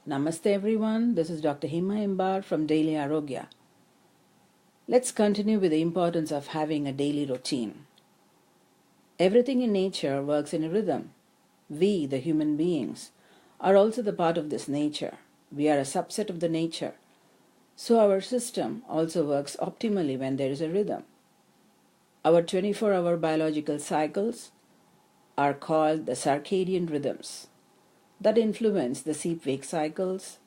Namaste everyone, this is Dr. Hima Imbar from Daily Arogya. Let's continue with the importance of having a daily routine. Everything in nature works in a rhythm. We, the human beings, are also the part of this nature. We are a subset of the nature. So our system also works optimally when there is a rhythm. Our 24-hour biological cycles are called the Circadian Rhythms that influence the sleep-wake cycles,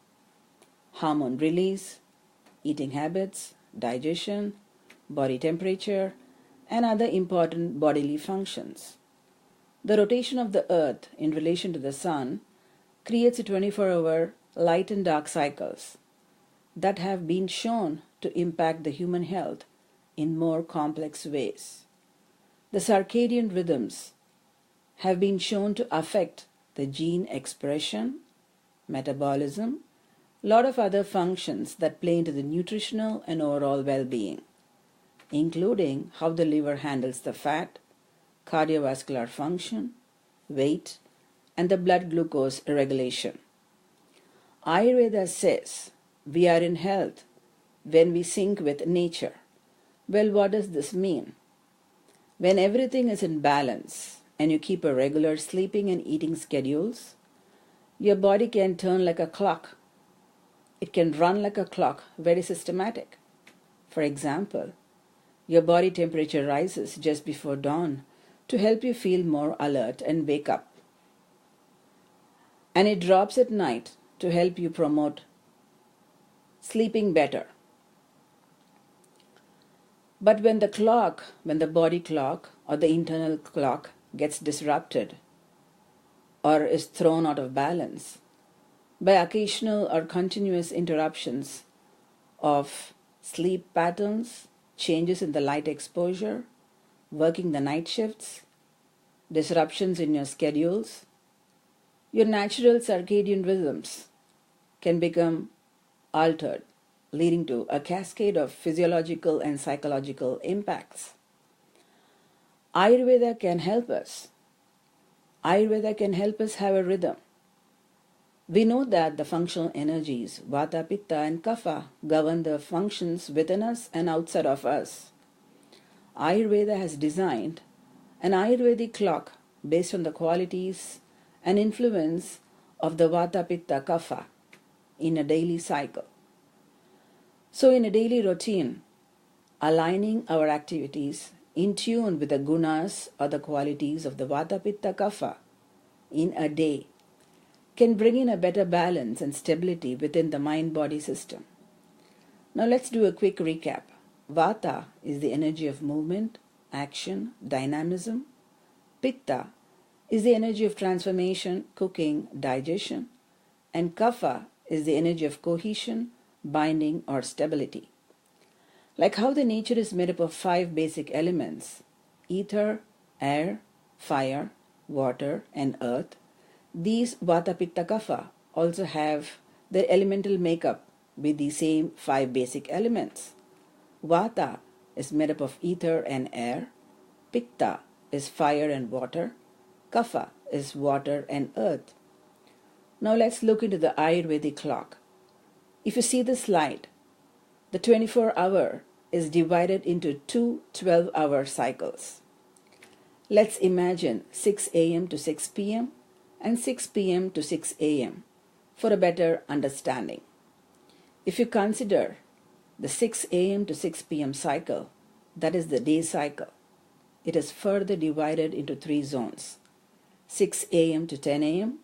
hormone release, eating habits, digestion, body temperature, and other important bodily functions. The rotation of the earth in relation to the sun creates a 24-hour light and dark cycles that have been shown to impact the human health in more complex ways. The circadian rhythms have been shown to affect the gene expression, metabolism, a lot of other functions that play into the nutritional and overall well-being, including how the liver handles the fat, cardiovascular function, weight, and the blood glucose regulation. Ayurveda says we are in health when we sync with nature. Well, what does this mean? When everything is in balance and you keep a regular sleeping and eating schedules, your body can turn like a clock. It can run like a clock, very systematic. For example, your body temperature rises just before dawn to help you feel more alert and wake up. And it drops at night to help you promote sleeping better. But when the body clock or the internal clock gets disrupted or is thrown out of balance by occasional or continuous interruptions of sleep patterns, changes in the light exposure, working the night shifts, disruptions in your schedules, your natural circadian rhythms can become altered, leading to a cascade of physiological and psychological impacts. Ayurveda can help us. Ayurveda can help us have a rhythm. We know that the functional energies, Vata, Pitta, and Kapha, govern the functions within us and outside of us. Ayurveda has designed an Ayurvedic clock based on the qualities and influence of the Vata, Pitta, Kapha in a daily cycle. So in a daily routine, aligning our activities in tune with the gunas or the qualities of the Vata, Pitta, Kapha in a day can bring in a better balance and stability within the mind-body system. Now let's do a quick recap. Vata is the energy of movement, action, dynamism. Pitta is the energy of transformation, cooking, digestion. And Kapha is the energy of cohesion, binding, or stability. Like how the nature is made up of 5 basic elements, ether, air, fire, water, and earth, these Vata, Pitta, Kapha also have their elemental makeup with the same 5 basic elements. Vata is made up of ether and air, Pitta is fire and water, Kapha is water and earth. Now let's look into the Ayurvedic clock. If you see the slide, the 24-hour is divided into 2 12-hour cycles. Let's imagine 6 a.m. to 6 p.m. and 6 p.m. to 6 a.m. for a better understanding. If you consider the 6 a.m. to 6 p.m. cycle, that is the day cycle, it is further divided into 3 zones: 6 a.m. to 10 a.m.,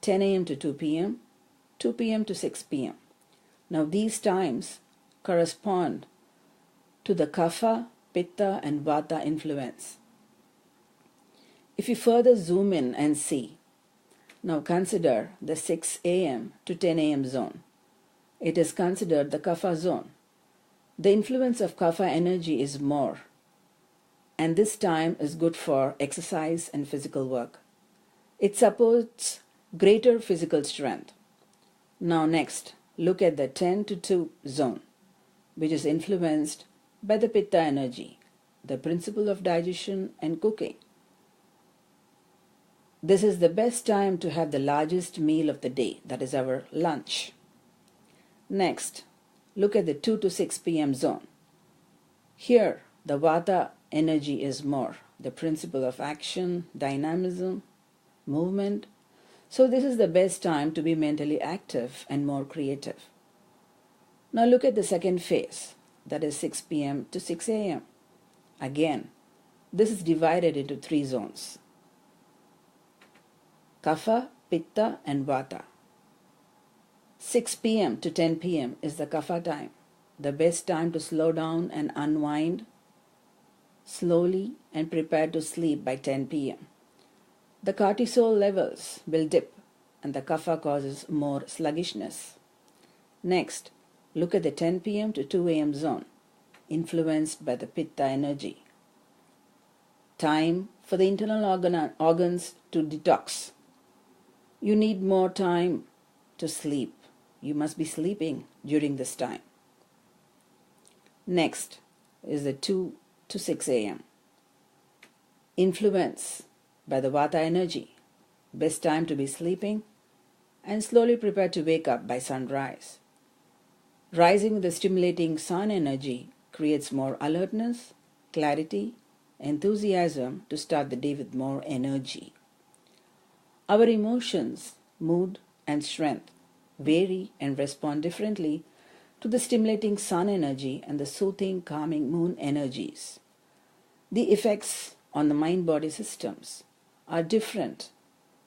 10 a.m. to 2 p.m., 2 p.m. to 6 p.m. Now these times correspond to the Kapha, Pitta, and Vata influence. If you further zoom in and see, now consider the 6 a.m. to 10 a.m. zone. It is considered the Kapha zone. The influence of Kapha energy is more, and this time is good for exercise and physical work. It supports greater physical strength. Now next, look at the 10 to 2 zone, which is influenced by the Pitta energy, the principle of digestion and cooking. This is the best time to have the largest meal of the day, that is our lunch. Next, look at the 2 to 6 p.m. zone. Here, the Vata energy is more, the principle of action, dynamism, movement. So this is the best time to be mentally active and more creative. Now look at the second phase, that is 6 p.m. to 6 a.m. Again, this is divided into 3 zones: Kapha, Pitta and Vata. 6 p.m. to 10 p.m. is the Kapha time, the best time to slow down and unwind slowly and prepare to sleep by 10 p.m. The cortisol levels will dip and the Kapha causes more sluggishness. Next, look at the 10 p.m. to 2 a.m. zone, influenced by the Pitta energy. Time for the internal organs to detox. You need more time to sleep. You must be sleeping during this time. Next is the 2 to 6 a.m. Influence by the Vata energy. Best time to be sleeping and slowly prepare to wake up by sunrise. Rising with the stimulating sun energy creates more alertness, clarity, enthusiasm to start the day with more energy. Our emotions, mood, and strength vary and respond differently to the stimulating sun energy and the soothing, calming moon energies. The effects on the mind-body systems are different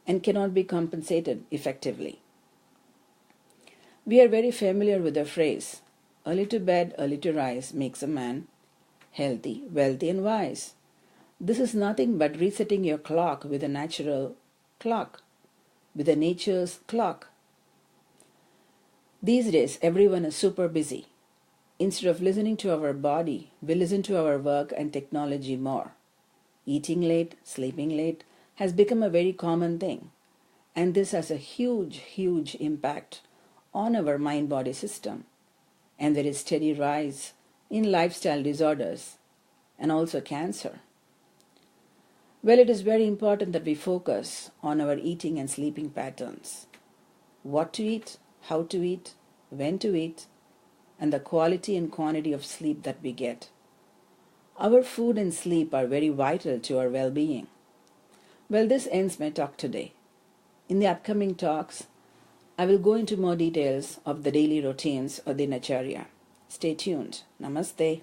and cannot be compensated effectively. We are very familiar with the phrase, early to bed, early to rise makes a man healthy, wealthy, and wise. This is nothing but resetting your clock with a natural clock, with a nature's clock. These days, everyone is super busy. Instead of listening to our body, we listen to our work and technology more. Eating late, sleeping late has become a very common thing, and this has a huge impact on our mind-body system, and there is steady rise in lifestyle disorders and also cancer. Well, it is very important that we focus on our eating and sleeping patterns. What to eat, how to eat, when to eat, and the quality and quantity of sleep that we get. Our food and sleep are very vital to our well-being. Well, this ends my talk today. In the upcoming talks, I will go into more details of the daily routines of the Dinacharya. Stay tuned. Namaste.